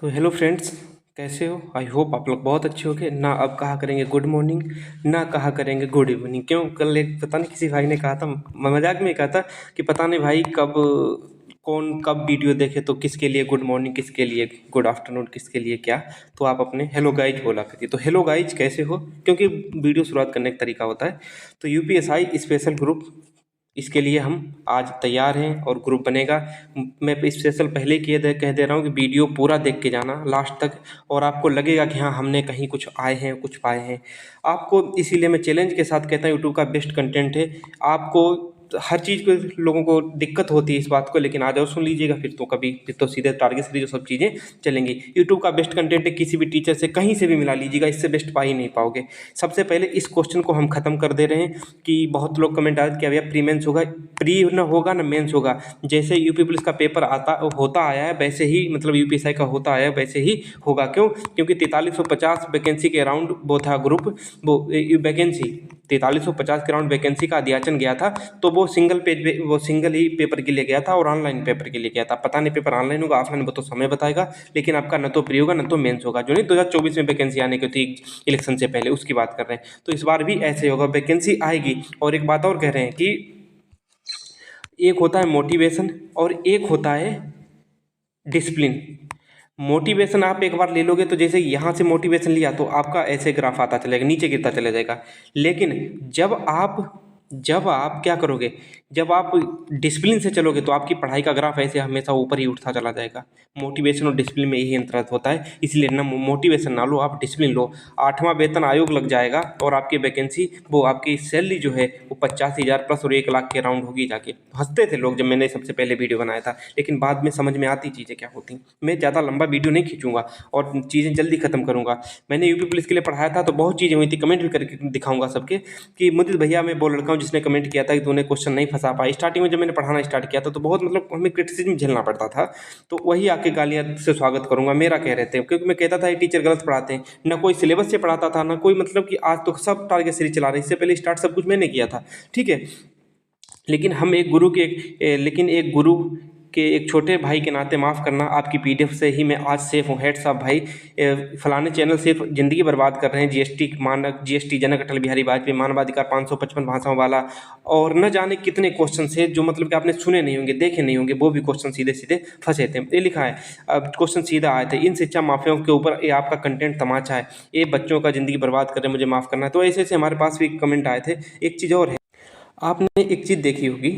तो hello friends, कैसे हो? आई होप आप लोग बहुत अच्छे होंगे ना। अब कहा करेंगे गुड मॉर्निंग, ना कहा करेंगे गुड इवनिंग। क्यों? कल एक पता नहीं किसी भाई ने कहा था, मजाक में कहा था कि पता नहीं भाई कब कौन कब वीडियो देखे तो किसके लिए गुड मॉर्निंग, किसके लिए गुड आफ्टरनून, किसके लिए क्या। तो आप अपने हेलो गाइज बोला करिए। तो हेलो गाइज, कैसे हो? क्योंकि वीडियो शुरुआत करने का तरीका होता है। तो यूपीएसआई स्पेशल ग्रुप, इसके लिए हम आज तैयार हैं और ग्रुप बनेगा। मैं स्पेशल पहले कह दे रहा हूँ कि वीडियो पूरा देख के जाना लास्ट तक, और आपको लगेगा कि हाँ हमने कहीं कुछ आए हैं, कुछ पाए हैं आपको। इसीलिए मैं चैलेंज के साथ कहता हूँ, यूट्यूब का बेस्ट कंटेंट है। आपको हर चीज़ को लोगों को दिक्कत होती है इस बात को, लेकिन आ जाओ सुन लीजिएगा। फिर तो सीधे टारगेट से जो सब चीज़ें चलेंगी। यूट्यूब का बेस्ट कंटेंट है, किसी भी टीचर से कहीं से भी मिला लीजिएगा, इससे बेस्ट पा ही नहीं पाओगे। सबसे पहले इस क्वेश्चन को हम खत्म कर दे रहे हैं कि बहुत लोग कमेंट आए कि भैया प्री मेंस होगा। प्री न होगा ना मेंस होगा। जैसे यूपी पुलिस का पेपर होता आया है वैसे ही, मतलब यूपीएसआई का होता आया है वैसे ही होगा। क्यों? क्योंकि 4350 वैकेंसी के अराउंड वो था ग्रुप, वो वैकेंसी 4350 के अराउंड वैकेंसी का अध्याचन गया था। तो वो सिंगल ही पेपर के लिए गया था और ऑनलाइन पेपर के लिए गया था। पता नहीं पेपर ऑनलाइन होगा ऑफलाइन, वो तो समय बताएगा। लेकिन आपका न तो प्री होगा न तो मेंस होगा। जो नहीं 2024 में वैकेंसी आने की थी इलेक्शन से पहले, उसकी बात कर रहे हैं। तो इस बार भी ऐसे होगा, वैकेंसी आएगी। और एक बात और कह रहे हैं कि एक होता है मोटिवेशन और एक होता है डिसिप्लिन। मोटिवेशन आप एक बार ले लोगे तो जैसे यहाँ से मोटिवेशन लिया तो आपका ऐसे ग्राफ आता चलेगा, नीचे गिरता चला जाएगा। लेकिन जब आप क्या करोगे, जब आप डिसिप्लिन से चलोगे तो आपकी पढ़ाई का ग्राफ ऐसे हमेशा ऊपर ही उठता चला जाएगा। मोटिवेशन और डिसिप्लिन में यही अंतर होता है। इसलिए ना मोटिवेशन ना लो, आप डिसिप्लिन लो। 8वां वेतन आयोग लग जाएगा और आपकी वैकेंसी, वो आपकी सैलरी जो है वो 85,000 प्लस और 1 लाख के अराउंड होगी जाके। हंसते थे लोग जब मैंने सबसे पहले वीडियो बनाया था, लेकिन बाद में समझ में आती चीज़ें क्या होती। मैं ज़्यादा लंबा वीडियो नहीं खींचूंगा और चीज़ें जल्दी खत्म करूंगा। मैंने यूपी पुलिस के लिए पढ़ाया था तो बहुत चीज़ें हुई थी, कमेंट भी करके दिखाऊंगा सबके कि मुदित भैया मैं वो लड़का हूँ जिसने कमेंट किया था कि तूने क्वेश्चन नहीं फंसा पाई। स्टार्टिंग में जब मैंने पढ़ाना स्टार्ट किया था तो बहुत मतलब हमें क्रिटिसिज्म झेलना पड़ता था। तो वही आके गालियाँ से स्वागत करूंगा मेरा, कह रहे थे, क्योंकि मैं कहता था ये टीचर गलत पढ़ाते हैं। ना कोई सिलेबस से पढ़ाता था, ना कोई, मतलब कि आज तो सब टारगेट सीरीज चला रहे हैं। इससे पहले स्टार्ट सब कुछ मैंने किया था, ठीक है। लेकिन हम एक गुरु के लेकिन एक गुरु के एक छोटे भाई के नाते माफ़ करना, आपकी पीडीएफ से ही मैं आज सेफ हूँ। हेड साहब भाई, फलाने चैनल सिर्फ ज़िंदगी बर्बाद कर रहे हैं। जीएसटी मानक, जीएसटी जनक, अटल बिहारी वाजपेयी, मानवाधिकार, 555 भाषाओं वाला, और न जाने कितने क्वेश्चन थे जो मतलब कि आपने सुने नहीं होंगे, देखे नहीं होंगे। वो भी क्वेश्चन सीधे सीधे फंसे थे। ये लिखा है, अब क्वेश्चन सीधा आए थे, इन शिक्षा माफियाओं के ऊपर ये आपका कंटेंट तमाचा है, ये बच्चों का ज़िंदगी बर्बाद कर रहे हैं, मुझे माफ़ करना है। तो ऐसे ऐसे हमारे पास भी कमेंट आए थे। एक चीज़ और है, आपने एक चीज़ देखी होगी,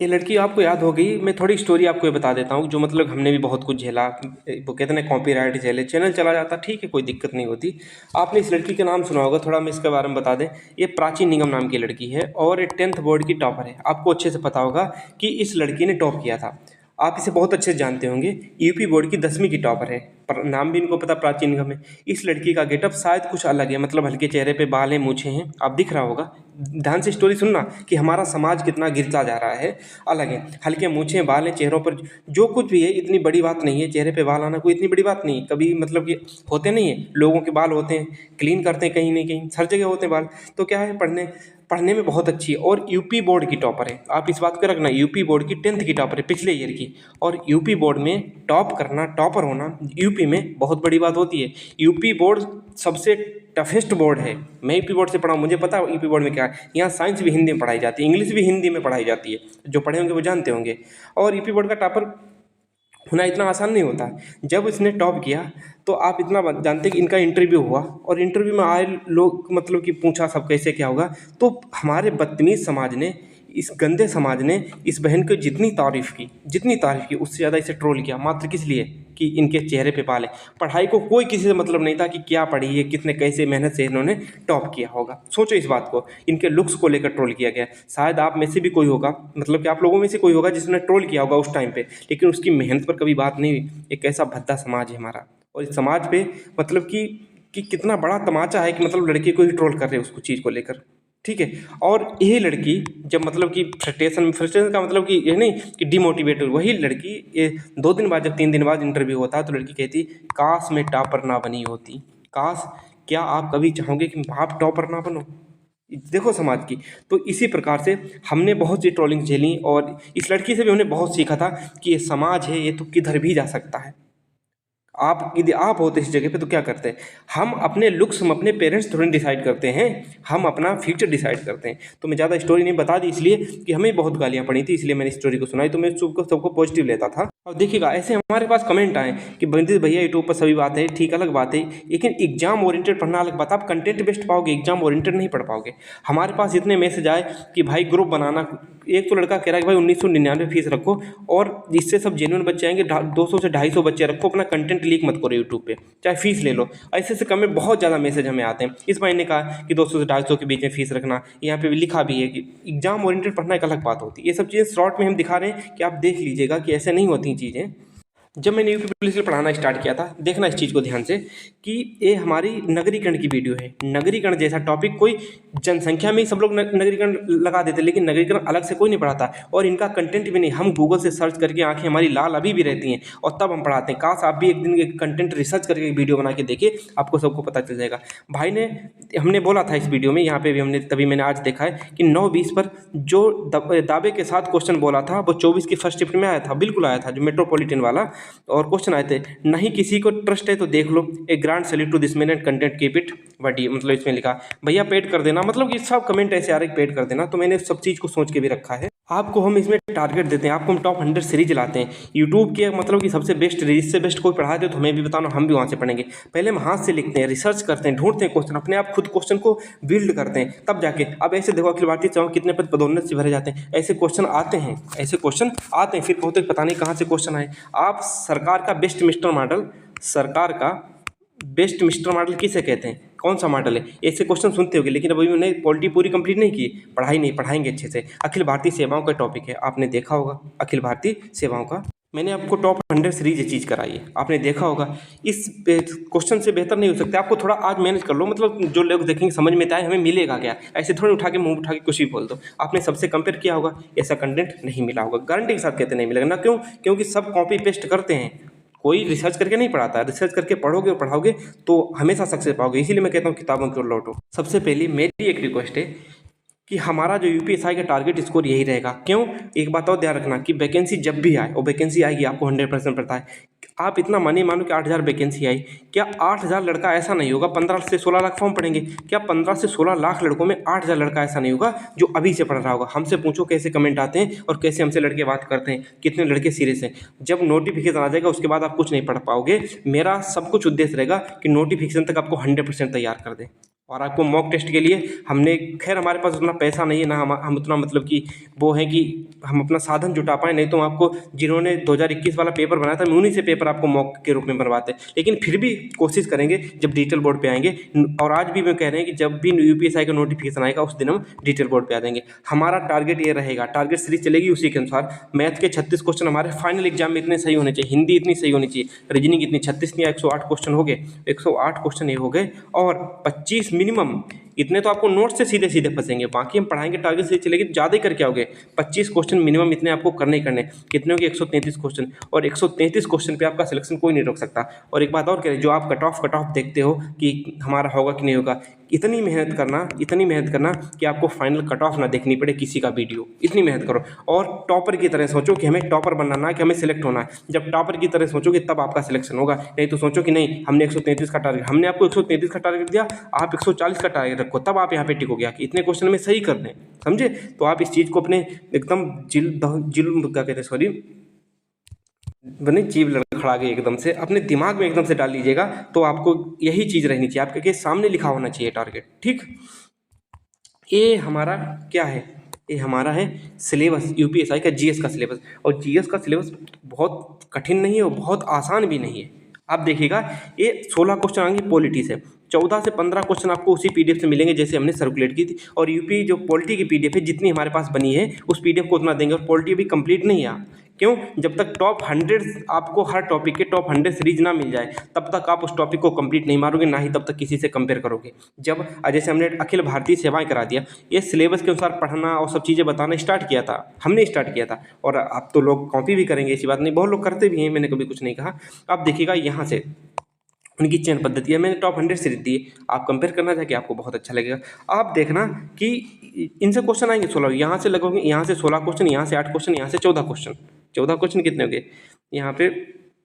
ये लड़की आपको याद होगी। मैं थोड़ी स्टोरी आपको ये बता देता हूँ जो मतलब हमने भी बहुत कुछ झेला। वो कहते हैं कॉपीराइट झेले, चैनल चला जाता, ठीक है, कोई दिक्कत नहीं होती। आपने इस लड़की का नाम सुना होगा, थोड़ा मैं इसके बारे में बता दें। ये प्राची निगम नाम की लड़की है और ये 10th बोर्ड की टॉपर है। आपको अच्छे से पता होगा कि इस लड़की ने टॉप किया था। आप इसे बहुत अच्छे से जानते होंगे। यूपी बोर्ड की 10वीं की टॉपर है, पर नाम भी इनको पता प्राची निगम है। इस लड़की का गेटअप शायद कुछ अलग है, मतलब हल्के चेहरे पे बाल हैं, मूछें हैं, आप दिख रहा होगा। ध्यान से स्टोरी सुनना कि हमारा समाज कितना गिरता जा रहा है। अलग है, हल्के मूछें, बाल हैं, चेहरों पर जो कुछ भी है इतनी बड़ी बात नहीं है। चेहरे पे बाल आना कोई इतनी बड़ी बात नहीं है। कभी मतलब कि होते नहीं है, लोगों के बाल होते हैं, क्लीन करते हैं, कहीं नहीं कहीं हर जगह होते हैं बाल। तो क्या है, पढ़ने पढ़ने में बहुत अच्छी है और यूपी बोर्ड की टॉपर है। आप इस बात को रखना, यूपी बोर्ड की 10th की टॉपर है, पिछले ईयर की। और यूपी बोर्ड में टॉप करना, टॉपर होना यूपी में बहुत बड़ी बात होती है। यूपी बोर्ड सबसे टफेस्ट बोर्ड है। मैं यूपी बोर्ड से पढ़ा हूँ, मुझे पता है यूपी बोर्ड में क्या है। यहाँ साइंस भी हिंदी में पढ़ाई जाती है, इंग्लिश भी हिंदी में पढ़ाई जाती है। जो पढ़े होंगे वो जानते होंगे। और यूपी बोर्ड का टॉपर होना इतना आसान नहीं होता। जब इसने टॉप किया तो आप इतना जानते हैं कि इनका इंटरव्यू हुआ और इंटरव्यू में आए लोग, मतलब कि पूछा सब कैसे क्या होगा। तो हमारे बदतमीज़ समाज ने, इस गंदे समाज ने इस बहन को जितनी तारीफ़ की, उससे ज़्यादा इसे ट्रोल किया। मात्र किस लिए? कि इनके चेहरे पे बाल है। पढ़ाई को कोई किसी से मतलब नहीं था कि क्या पढ़ी है, कितने कैसे मेहनत से इन्होंने टॉप किया होगा। सोचो इस बात को, इनके लुक्स को लेकर ट्रोल किया गया। शायद आप में से भी कोई होगा, मतलब कि आप लोगों में से कोई होगा जिसने ट्रोल किया होगा उस टाइम पे, लेकिन उसकी मेहनत पर कभी बात नहीं हुई। एक ऐसा भद्दा समाज है हमारा, और इस समाज पे मतलब कि कितना बड़ा तमाचा है कि मतलब लड़के को ही ट्रोल कर रहे हैं उसको चीज़ को लेकर, ठीक है। और यही लड़की जब मतलब कि फ्रस्ट्रेशन का मतलब कि ये नहीं कि डिमोटिवेट हुई, वही लड़की ये 2 दिन बाद, जब 3 दिन बाद इंटरव्यू होता है तो लड़की कहती, काश मैं टॉपर ना बनी होती। काश, क्या आप कभी चाहोगे कि आप टॉपर ना बनो? देखो समाज की। तो इसी प्रकार से हमने बहुत सी ट्रोलिंग झेली और इस लड़की से भी हमने बहुत सीखा था कि ये समाज है, ये तो किधर भी जा सकता है। आप यदि आप होते इस जगह पे तो क्या करते? हम अपने लुक्स, हम अपने पेरेंट्स थोड़ी डिसाइड करते हैं, हम अपना फ्यूचर डिसाइड करते हैं। तो मैं ज़्यादा स्टोरी नहीं बता दी इसलिए कि हमें बहुत गालियाँ पड़ी थी, इसलिए मैंने स्टोरी को सुनाई, तो मैं सबको पॉजिटिव लेता था। और देखिएगा ऐसे हमारे पास कमेंट आए कि बंदित भैया यूट्यूब पर सभी बात है ठीक, अलग बात है, लेकिन एग्जाम ओरिएंटेड पढ़ना अलग बात। आप कंटेंट बेस्ड पाओगे, एग्जाम ओरिएंटेड नहीं पढ़ पाओगे। हमारे पास इतने मैसेज आए कि भाई ग्रुप बनाना, एक तो लड़का कह रहा है कि भाई 1999 फीस रखो और इससे सब जेन्युइन बच्चे आएंगे, 200 से 250 बच्चे रखो, अपना कंटेंट लीक मत करो यूट्यूब पे, चाहे फीस ले लो। ऐसे से कमेंट बहुत ज़्यादा मैसेज हमें आते हैं। इस भाई ने कहा कि 200 से 250 के बीच में फीस रखना, यहाँ पे भी लिखा भी है कि एग्जाम ओरिएंटेड पढ़ना एक अलग बात होती है। ये सब चीज़ें शॉर्ट में हम दिखा रहे हैं कि आप देख लीजिएगा कि ऐसे नहीं होती चीज़ें। जब मैंने यूपी पुलिस के पढ़ाना स्टार्ट किया था, देखना इस चीज़ को ध्यान से कि ये हमारी नगरीकरण की वीडियो है। नगरीकरण जैसा टॉपिक कोई जनसंख्या में ही सब लोग नगरीकरण लगा देते, लेकिन नगरीकरण अलग से कोई नहीं पढ़ाता और इनका कंटेंट भी नहीं। हम गूगल से सर्च करके, आंखें हमारी लाल अभी भी रहती हैं और तब हम पढ़ाते हैं। काश आप भी एक दिन एक कंटेंट रिसर्च करके एक वीडियो बना के देखिए, आपको सबको पता चल जाएगा। भाई ने, हमने बोला था इस वीडियो में, यहाँ पे भी हमने, तभी मैंने आज देखा है कि 9-20 पर जो दावे के साथ क्वेश्चन बोला था वो 24 की फर्स्ट शिफ्ट में आया था, बिल्कुल आया था, जो मेट्रोपॉलिटन वाला। और क्वेश्चन आए थे, नहीं किसी को ट्रस्ट है तो देख लो, a grand salute to this man and content keep it but, मतलब इसमें लिखा भैया पेड कर देना, मतलब कि सब कमेंट ऐसे आ रहे पेड कर देना। तो मैंने सब चीज़ को सोच के भी रखा है। आपको हम इसमें टारगेट देते हैं, आपको हम टॉप 100 सीरीज लाते हैं यूट्यूब के, मतलब कि सबसे बेस्ट, इससे बेस्ट कोई पढ़ा दे तो हमें भी बताना, हम भी वहाँ से पढ़ेंगे। पहले हम हाथ से लिखते हैं, रिसर्च करते हैं, ढूंढते हैं क्वेश्चन, अपने आप खुद क्वेश्चन को बिल्ड करते हैं, तब जाके। अब ऐसे देखो अखिल भारतीय चौक कितने पद पदोन्नत से भरे जाते हैं, ऐसे क्वेश्चन आते हैं, ऐसे क्वेश्चन आते हैं, फिर कहते हैं पता नहीं कहाँ से क्वेश्चन आए। आप सरकार का बेस्ट मिस्टर मॉडल, सरकार का बेस्ट मिस्टर मॉडल किसे कहते हैं, कौन सा मॉडल है, ऐसे क्वेश्चन सुनते होंगे, लेकिन अभी मैंने पॉलिटी पूरी कंप्लीट नहीं की, पढ़ाई नहीं, पढ़ाएंगे अच्छे से। अखिल भारतीय सेवाओं का टॉपिक है, आपने देखा होगा अखिल भारतीय सेवाओं का, मैंने आपको टॉप 100 सीरीज ये चीज़ कराई है, आपने देखा होगा। इस क्वेश्चन से बेहतर नहीं हो सकता। आपको थोड़ा आज मैनेज कर लो, मतलब जो लोग देखेंगे समझ में आए हमें मिलेगा क्या, ऐसे थोड़ी उठा के मुंह उठा के कुछ भी बोल दो। आपने सबसे कंपेयर किया होगा, ऐसा कंटेंट नहीं मिला होगा, गारंटी के साथ कहते नहीं मिलेगा ना। क्यों? क्योंकि सब कॉपी पेस्ट करते हैं, कोई रिसर्च करके नहीं पढ़ाता। रिसर्च करके पढ़ोगे और पढ़ाओगे तो हमेशा सक्सेस पाओगे। इसीलिए मैं कहता हूँ किताबों की ओर लौटो। सबसे पहले मेरी एक रिक्वेस्ट है कि हमारा जो यूपीएसआई का टारगेट स्कोर यही रहेगा। क्यों? एक बात और ध्यान रखना कि वैकेंसी जब भी आए, और वैकेंसी आएगी आपको 100% पता है। आप इतना मानो कि 8,000 वैकेंसी आई, क्या 8,000 लड़का ऐसा नहीं होगा, 15 से 16 लाख फॉर्म पड़ेंगे, क्या 15 से 16 लाख लड़कों में 8,000 लड़का ऐसा नहीं होगा जो अभी से पढ़ रहा होगा? हमसे पूछो कैसे कमेंट आते हैं और कैसे हमसे लड़के बात करते हैं, कितने लड़के सीरियस हैं। जब नोटिफिकेशन आ जाएगा उसके बाद आप कुछ नहीं पढ़ पाओगे। मेरा सब कुछ उद्देश्य रहेगा कि नोटिफिकेशन तक आपको 100% तैयार कर दें। और आपको मॉक टेस्ट के लिए हमने, खैर हमारे पास उतना पैसा नहीं है ना, हम उतना मतलब कि वो है कि हम अपना साधन जुटा पाए, नहीं तो आपको जिन्होंने 2021 वाला पेपर बनाया था, मैं उन्हीं से पेपर आपको मॉक के रूप में बनवाते। लेकिन फिर भी कोशिश करेंगे जब डिजिटल बोर्ड पे आएंगे। और आज भी मैं कह रहे हैं कि जब भी यूपीएसआई का नोटिफिकेशन आएगा उस दिन हम डिजिटल बोर्ड पे आ जाएंगे। हमारा टारगेट ये रहेगा, टारगेट सीरीज चलेगी उसी के अनुसार। मैथ के 36 क्वेश्चन हमारे फाइनल एग्जाम में इतने सही होने चाहिए, हिंदी इतनी सही होनी चाहिए, रीजनिंग इतनी, 36 नहीं 108 क्वेश्चन हो गए, 108 क्वेश्चन ये हो गए, और 25 मिनिमम, इतने तो आपको नोट से सीधे सीधे फंसेंगे, बाकी हम पढ़ाएंगे टारगेट से चलेगी तो ज़्यादा ही करके आओगे। 25 क्वेश्चन मिनिमम इतने आपको करने ही करने। कितने होंगे? 133 क्वेश्चन, और 133 क्वेश्चन पे आपका सिलेक्शन कोई नहीं रोक सकता। और एक बात और कह रहे, जो आप कट ऑफ देखते हो कि हमारा होगा कि नहीं होगा, इतनी मेहनत करना कि आपको फाइनल कट ऑफ ना देखनी पड़े किसी का वीडियो, इतनी मेहनत करो। और टॉपर की तरह सोचो कि हमें टॉपर बनना ना, कि हमें सिलेक्ट होना है। जब टॉपर की तरह सोचोगे तब आपका सिलेक्शन होगा, नहीं तो सोचो कि नहीं हमने 133 का टारगेट, हमने आपको 133 का टारगेट दिया, आप 140 का टारगेट रखो, तब आप यहाँ पे टिकोगे कि इतने क्वेश्चन में सही कर दें, समझे? तो आप इस चीज़ को अपने एकदम क्या कहते हैं, सॉरी बने जीव लड़खड़ा गई एकदम से, अपने दिमाग में एकदम से डाल लीजिएगा। तो आपको यही चीज़ रहनी चाहिए, आपके सामने लिखा होना चाहिए टारगेट, ठीक। ये हमारा क्या है? ये हमारा है सिलेबस, यूपीएसआई का जीएस का सिलेबस। और जीएस का सिलेबस बहुत कठिन नहीं है और बहुत आसान भी नहीं है। आप देखिएगा ये 16 क्वेश्चन आएंगे पॉलिटी से, 14 से 15 क्वेश्चन आपको उसी पीडीएफ से मिलेंगे जैसे हमने सर्कुलेट की थी। और यूपी जो पॉलिटी की पीडीएफ है जितनी हमारे पास बनी है उस पीडीएफ को उतना देंगे। और पॉलिटी भी कंप्लीट नहीं है। क्यों? जब तक टॉप 100 आपको हर टॉपिक के टॉप 100 सीरीज ना मिल जाए तब तक आप उस टॉपिक को कंप्लीट नहीं मारोगे, ना ही तब तक किसी से कंपेयर करोगे। जब जैसे हमने अखिल भारतीय सेवाएं करा दिया, ये सिलेबस के अनुसार पढ़ना और सब चीज़ें बताना स्टार्ट किया था, हमने स्टार्ट किया था। और अब तो लोग कॉपी भी करेंगे, ऐसी बात नहीं, बहुत लोग करते भी हैं, मैंने कभी कुछ नहीं कहा। आप देखिएगा यहाँ से उनकी चयन पद्धति है, मैंने टॉप 100 सीरीज दी, आप कंपेयर करना चाहे आपको बहुत अच्छा लगेगा। आप देखना कि इनसे क्वेश्चन आएंगे 16, यहाँ से लगोगे, यहाँ से 16 क्वेश्चन, यहाँ से 8 क्वेश्चन, यहाँ से 14 क्वेश्चन। 14 क्वेश्चन कितने हो गए? यहाँ पे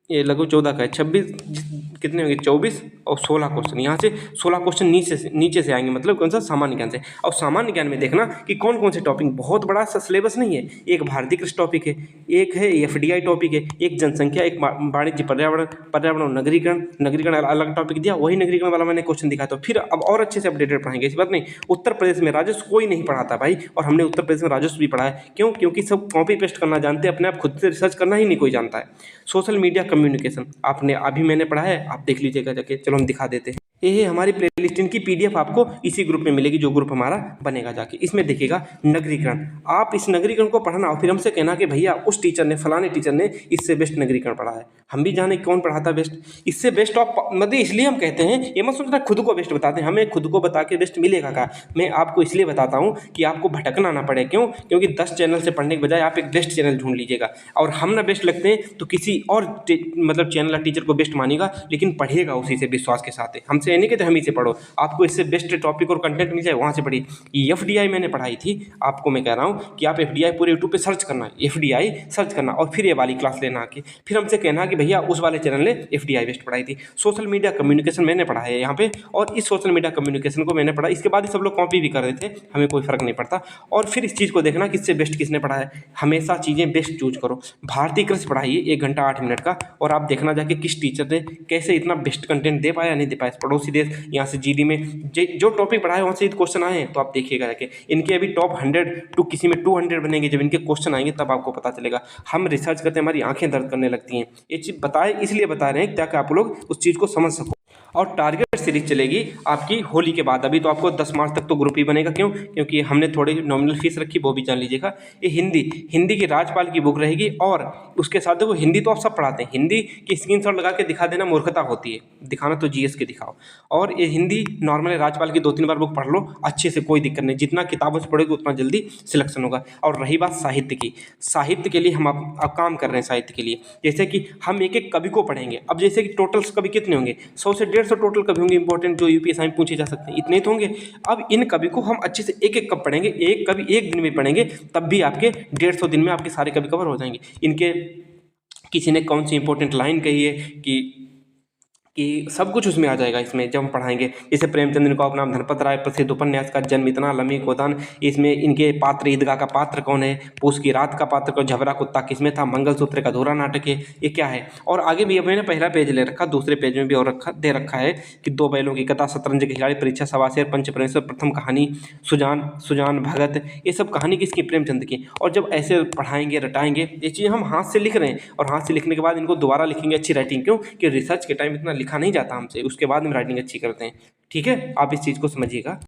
ये लगभग 14 का है, 26 कितने होंगे, 24 और 16 क्वेश्चन। यहाँ से 16 क्वेश्चन नीचे से आएंगे, मतलब कौन सा, सामान्य ज्ञान से। और सामान्य ज्ञान में देखना कि कौन कौन से टॉपिक, बहुत बड़ा सा सिलेबस नहीं है। एक भारतीय कृषि टॉपिक है, एक है एफडीआई टॉपिक है, एक जनसंख्या, एक वाणिज्य, पर्यावरण, पर्यावरण नगरीकरण अलग टॉपिक दिया, वही नगरीकरण वाला मैंने क्वेश्चन दिखा। तो फिर अब और अच्छे से अपडेटेड पढ़ाएंगे, ऐसी बात नहीं। उत्तर प्रदेश में राजस्व कोई नहीं पढ़ाता भाई, और हमने उत्तर प्रदेश में राजस्व भी पढ़ा है। क्यों? क्योंकि सब कॉपी पेस्ट करना जानते हैं, अपने आप खुद से रिसर्च करना ही नहीं कोई जानता है। सोशल मीडिया कम्युनिकेशन आपने अभी मैंने पढ़ा है, आप देख लीजिएगा जाके। चलो हम दिखा देते हैं। ये है हमारी प्लेलिस्ट, इनकी पीडीएफ आपको इसी ग्रुप में मिलेगी, जो ग्रुप हमारा बनेगा जाके। इसमें देखिएगा नगरीकरण, आप इस नगरीकरण को पढ़ना और फिर हमसे कहना कि भैया उस टीचर ने, फलाने टीचर ने इससे बेस्ट नगरीकरण पढ़ा है। हम भी जाने कौन पढ़ाता बेस्ट, इससे बेस्ट ऑफ, मतलब इसलिए हम कहते हैं, ये मत सोचना खुद को बेस्ट बताते हैं, हमें खुद को बता के बेस्ट मिलेगा का। मैं आपको इसलिए बताता हूँ कि आपको भटकना ना पड़े। क्यों? क्योंकि 10 चैनल से पढ़ने के बजाय आप एक बेस्ट चैनल ढूंढ लीजिएगा। और हम ना बेस्ट लगते हैं तो किसी और मतलब चैनल या टीचर को बेस्ट मानेगा, लेकिन पढ़ेगा उसी से विश्वास के साथ। हमसे ये नहीं कहते हम ही से पढ़ो, आपको इससे बेस्ट टॉपिक और कंटेंट मिल जाए, वहाँ से पढ़िए। ये एफडीआई मैंने पढ़ाई थी, आपको मैं कह रहा हूँ कि आप एफडीआई पूरे यूट्यूब पे सर्च करना, एफडीआई सर्च करना, और फिर ये वाली क्लास लेना आके, फिर हमसे कहना कि भैया उस वाले चैनल ने एफडीआई बेस्ट पढ़ाई थी। सोशल मीडिया कम्युनिकेशन मैंने पढ़ा है यहाँ पे, और इस सोशल मीडिया कम्युनिकेशन को मैंने पढ़ा। इसके बाद ही सब लोग कॉपी भी कर रहे थे, हमें कोई फर्क नहीं पड़ता। और फिर इस चीज़ को देखना किससे बेस्ट किसने पढ़ा है, हमेशा चीज़ें बेस्ट चूज करो। भारतीय कृषि पढ़ाइए 1 घंटा 8 मिनट का, और आप देखना जाके किस टीचर ने कैसे इतना बेस्ट कंटेंट दे पाया नहीं दे पाया। पड़ोसी देश यहाँ से जीडी में जो टॉपिक पढ़ाए वहाँ से क्वेश्चन आए हैं, तो आप देखिएगा जाके। इनके अभी टॉप 100 टू किसी में 200 बनेंगे, जब इनके क्वेश्चन आएंगे तब आपको पता चलेगा। हम रिसर्च करते हैं, हमारी आंखें दर्द करने लगती हैं। ये चीज़ बताए इसलिए बता रहे हैं ताकि आप लोग उस चीज़ को समझ सको। और टारगेट सीरीज चलेगी आपकी होली के बाद। अभी तो आपको 10 मार्च तक तो ग्रुप ही बनेगा। क्यों? क्योंकि हमने थोड़ी नॉमिनल फीस रखी, वो भी जान लीजिएगा। ये हिंदी की राजपाल की बुक रहेगी, और उसके साथ देखो हिंदी तो आप सब पढ़ाते हैं, हिंदी की स्क्रीनशॉट लगा के दिखा देना मूर्खता होती है, दिखाना तो जीएस के दिखाओ। और ये हिंदी नॉर्मल राजपाल की 2-3 बार बुक पढ़ लो अच्छे से, कोई दिक्कत नहीं। जितना किताबों से पढ़ोगे उतना जल्दी सिलेक्शन होगा। और रही बात साहित्य की, साहित्य के लिए हम अब काम कर रहे हैं। साहित्य के लिए जैसे कि हम एक एक कवि को पढ़ेंगे। अब जैसे कि टोटल कवि कितने होंगे, 100 से 150 टोटल कवि होंगे इंपॉर्टेंट, जो यूपीएससी में पूछे जा सकते हैं, इतने ही तो होंगे। अब इन कवि को हम अच्छे से एक एक कब पढ़ेंगे, एक कवि एक दिन में पढ़ेंगे, तब भी आपके 150 दिन में आपके सारे कवि कवर हो जाएंगे। इनके किसी ने कौन सी इंपॉर्टेंट लाइन कही है कि सब कुछ उसमें आ जाएगा इसमें जब हम पढ़ाएंगे। जैसे प्रेमचंद्र को अपना धनपत राय प्रसिद्ध उपन्यास का जन्म इतना लम्ही गोदान, इसमें इनके पात्र, ईदगाह का पात्र कौन है, पूस की रात का पात्र कौन, झबरा कुत्ता किसमें था, मंगलसूत्र का अधूरा नाटक है, ये क्या है। और आगे भी मैंने पहला पेज ले रखा, दूसरे पेज में भी और दे रखा है कि 2 बैलों की कथा, शतरंज के खिलाड़ी, परीक्षा सवासेर, पंचप्रेश्वर, प्रथम कहानी, सुजान भगत, ये सब कहानी किसकी, प्रेमचंद की। और जब ऐसे पढ़ाएंगे रटाएंगे, ये चीज़ हम हाथ से लिख रहे हैं, और हाथ से लिखने के बाद इनको दोबारा लिखेंगे अच्छी राइटिंग। क्यों? कि रिसर्च के टाइम इतना लिखा नहीं जाता हमसे, उसके बाद हम राइटिंग अच्छी करते हैं। ठीक है, आप इस चीज़ को समझिएगा।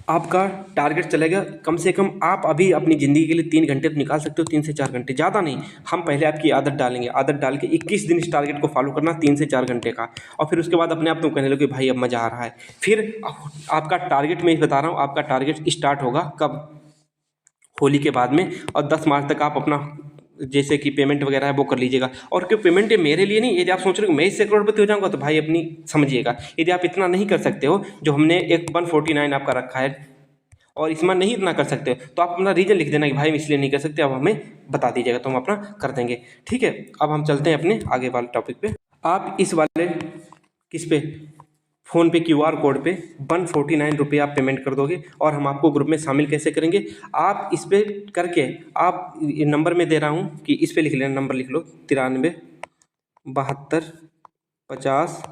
आपका टारगेट चलेगा कम से कम, आप अभी अपनी ज़िंदगी के लिए 3 घंटे तो निकाल सकते हो, 3 से 4 घंटे, ज़्यादा नहीं। हम पहले आपकी आदत डालेंगे, आदत डाल के 21 दिन इस टारगेट को फॉलो करना, 3 से 4 घंटे का। और फिर उसके बाद अपने आप तुम कहने लगे भाई अब मज़ा आ रहा है। फिर आपका टारगेट, मैं बता रहा हूँ, आपका टारगेट स्टार्ट होगा कब, होली के बाद में। और 10 मार्च तक आप अपना जैसे कि पेमेंट वगैरह है वो कर लीजिएगा। और क्यों पेमेंट है मेरे लिए नहीं, यदि आप सोच रहे हो मैं इससे करोड़पति हो जाऊंगा, तो भाई अपनी समझिएगा। यदि आप इतना नहीं कर सकते हो, जो हमने एक 149 आपका रखा है, और इसमें नहीं इतना कर सकते हो, तो आप अपना रीजन लिख देना कि भाई हम इसलिए नहीं कर सकते, अब हमें बता दीजिएगा तो हम अपना कर देंगे। ठीक है, अब हम चलते हैं अपने आगे वाले टॉपिक पे। आप इस वाले किस पे, फ़ोन पे QR कोड पे 149 रुपये आप पेमेंट कर दोगे, और हम आपको ग्रुप में शामिल कैसे करेंगे। आप इस पे करके, आप ये नंबर में दे रहा हूँ कि इस पे लिख लेना, नंबर लिख लो 93 72 50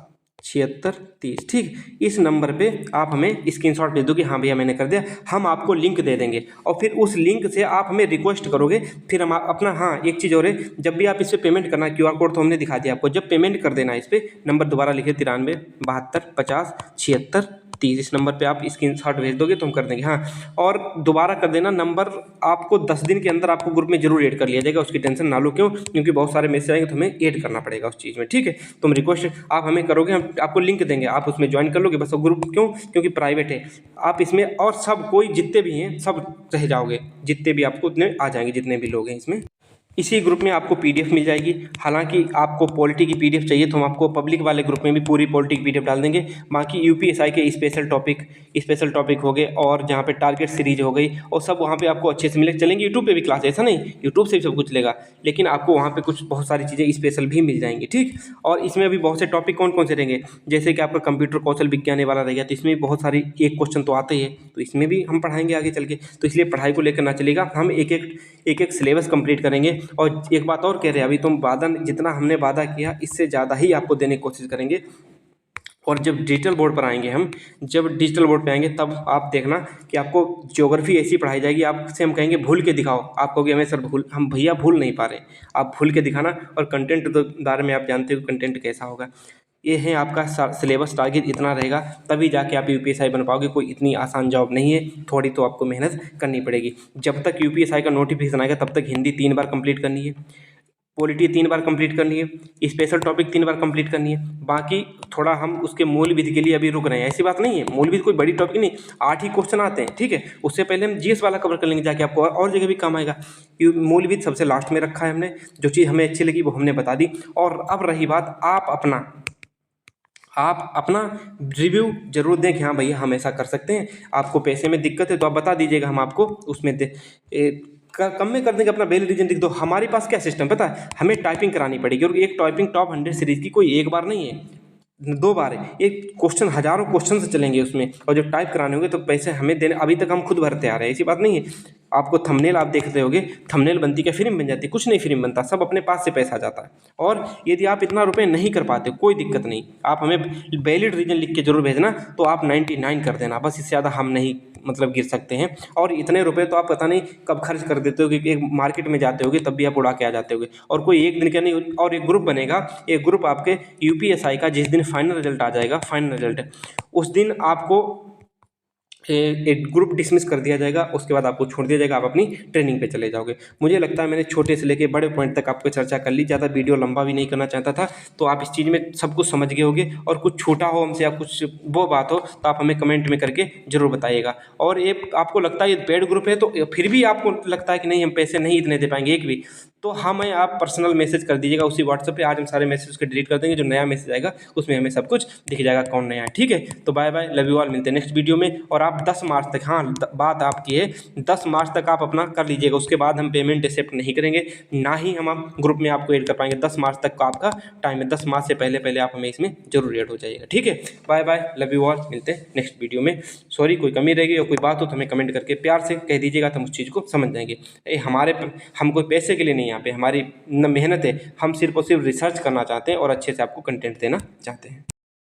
76 30। ठीक, इस नंबर पे आप हमें स्क्रीनशॉट भेज दो कि हाँ भैया मैंने कर दिया। हम आपको लिंक दे देंगे, और फिर उस लिंक से आप हमें रिक्वेस्ट करोगे, फिर हम अपना, हाँ एक चीज़ और है, जब भी आप इस पर पेमेंट करना, QR कोड तो हमने दिखा दिया आपको, जब पेमेंट कर देना इस पर, नंबर दोबारा लिखे 93 72 50 76 30, इस नंबर पे आप स्क्रीनशॉट भेज दोगे तो हम कर देंगे। हाँ, और दोबारा कर देना, नंबर आपको 10 दिन के अंदर आपको ग्रुप में जरूर ऐड कर लिया जाएगा, उसकी टेंशन ना लो। क्यों? क्योंकि बहुत सारे मैसेज आएंगे तो हमें ऐड करना पड़ेगा उस चीज़ में। ठीक है, तुम रिक्वेस्ट आप हमें करोगे, हम आपको लिंक देंगे, आप उसमें ज्वाइन कर लोगे बस। ग्रुप क्यों? क्योंकि प्राइवेट है, आप इसमें और सब कोई जितने भी हैं सब रह जाओगे, जितने भी आपको उतने आ जाएंगे, जितने भी लोग हैं इसमें। इसी ग्रुप में आपको पीडीएफ मिल जाएगी। हालांकि आपको पॉलिटी की पीडीएफ चाहिए तो हम आपको पब्लिक वाले ग्रुप में भी पूरी पॉलिटी की पीडीएफ डाल देंगे। बाकी यूपीएसआई के स्पेशल टॉपिक हो गए और जहाँ पे टारगेट सीरीज हो गई और सब वहाँ पे आपको अच्छे से मिले चलेंगे। यूट्यूब पे भी क्लास, ऐसा नहीं यूट्यूब से भी सब कुछ चलेगा, लेकिन आपको वहाँ पे कुछ बहुत सारी चीज़ें स्पेशल भी मिल जाएंगी, ठीक। और इसमें अभी बहुत से टॉपिक कौन कौन से रहेंगे, जैसे कि आपका कंप्यूटर कौशल विज्ञान वाला रहेगा, तो इसमें भी बहुत सारी एक क्वेश्चन तो आते ही है, तो इसमें भी हम पढ़ाएंगे आगे चल के। तो इसलिए पढ़ाई को लेकर ना चलेगा, हम एक सिलेबस कंप्लीट करेंगे। और एक बात और कह रहे हैं, अभी तुम वादा, जितना हमने वादा किया इससे ज़्यादा ही आपको देने की कोशिश करेंगे। और जब डिजिटल बोर्ड पर आएंगे हम, जब डिजिटल बोर्ड पे आएंगे तब आप देखना कि आपको ज्योग्राफी ऐसी पढ़ाई जाएगी, आपसे हम कहेंगे भूल के दिखाओ, आप कहोगे हमें सर भूल, हम भैया भूल नहीं पा रहे, आप भूल के दिखाना। और कंटेंट तो बारे में आप जानते हो कंटेंट कैसा होगा। ये है आपका सिलेबस, टारगेट इतना रहेगा, तभी जाके आप यूपीएसआई बन पाओगे। कोई इतनी आसान जॉब नहीं है, थोड़ी तो आपको मेहनत करनी पड़ेगी। जब तक यूपीएसआई का नोटिफिकेशन आएगा तब तक हिंदी 3 बार कंप्लीट करनी है, पॉलिटी 3 बार कंप्लीट करनी है, स्पेशल टॉपिक 3 बार कंप्लीट करनी है। बाकी थोड़ा हम उसके मूल विधि के लिए अभी रुक रहे हैं, ऐसी बात नहीं है, मूल विधि कोई बड़ी टॉपिक नहीं, 8 ही क्वेश्चन आते हैं, ठीक है। उससे पहले हम जीएस वाला कवर कर लेंगे जाके, आपको और जगह भी काम आएगा। मूल विधि सबसे लास्ट में रखा है हमने, जो चीज़ हमें अच्छी लगी वो हमने बता दी। और अब रही बात, आप अपना रिव्यू जरूर दें कि हाँ भैया हम ऐसा कर सकते हैं। आपको पैसे में दिक्कत है तो आप बता दीजिएगा, हम आपको उसमें कम में कर देंगे। अपना बेल रीजन लिख दो। हमारे पास क्या सिस्टम पता है, हमें टाइपिंग करानी पड़ेगी, और एक टाइपिंग टॉप 100 सीरीज की कोई एक बार नहीं है, 2 बार है। एक क्वेश्चन हजारों क्वेश्चन से चलेंगे उसमें, और जब टाइप कराने होंगे तो पैसे हमें देने, अभी तक हम खुद भरते आ रहे हैं, ऐसी बात नहीं है। आपको थंबनेल आप देखते होगे, थंबनेल बनती क्या फिल्म बन जाती, कुछ नहीं फिल्म बनता, सब अपने पास से पैसा जाता है। और यदि आप इतना रुपये नहीं कर पाते कोई दिक्कत नहीं, आप हमें वैलिड रीजन लिख के जरूर भेजना, तो आप 99 कर देना बस, इससे ज़्यादा हम नहीं मतलब गिर सकते हैं। और इतने रुपए तो आप पता नहीं कब खर्च कर देते हो, क्योंकि एक मार्केट में जाते होगे तब भी आप उड़ा के आ जाते होगे। और कोई एक दिन का नहीं, और एक ग्रुप बनेगा, एक ग्रुप आपके यूपीएसआई का, जिस दिन फाइनल रिजल्ट आ जाएगा, फाइनल रिजल्ट उस दिन आपको एक ग्रुप डिसमिस कर दिया जाएगा, उसके बाद आपको छोड़ दिया जाएगा, आप अपनी ट्रेनिंग पे चले जाओगे। मुझे लगता है मैंने छोटे से लेके बड़े पॉइंट तक आपको चर्चा कर ली, ज़्यादा वीडियो लंबा भी नहीं करना चाहता था। तो आप इस चीज़ में सब कुछ समझ गए होगे, और कुछ छूटा हो हमसे या कुछ वो बात हो तो आप हमें कमेंट में करके जरूर बताइएगा। और ये आपको लगता है ये पेड ग्रुप है, तो फिर भी आपको लगता है कि नहीं हम पैसे नहीं इतने दे पाएंगे एक भी, तो हमें आप पर्सनल मैसेज कर दीजिएगा उसी व्हाट्सएप पे। आज हम सारे मैसेज को डिलीट कर देंगे, जो नया मैसेज आएगा उसमें हमें सब कुछ दिख जाएगा कौन नया है, ठीक है। तो bye bye, love you all, मिलते हैं नेक्स्ट वीडियो में। और आप 10 मार्च तक, हाँ बात आपकी है, 10 मार्च तक आप अपना कर लीजिएगा, उसके बाद हम पेमेंट एक्सेप्ट नहीं करेंगे, ना ही हम ग्रुप में आपको ऐड कर पाएंगे। 10 मार्च तक का आपका टाइम है, 10 मार्च से पहले पहले आप हमें इसमें जरूर ऐड हो जाइएगा, ठीक है। Bye bye, love you all, मिलते हैं नेक्स्ट वीडियो में। सॉरी कोई कमी रहेगी और कोई बात हो तो हमें कमेंट करके प्यार से कह दीजिएगा, तो हम उस चीज़ को समझ जाएंगे। हम कोई पैसे के लिए नहीं यहाँ पे, हमारी न मेहनत है, हम सिर्फ और सिर्फ रिसर्च करना चाहते हैं और अच्छे से आपको कंटेंट देना चाहते हैं।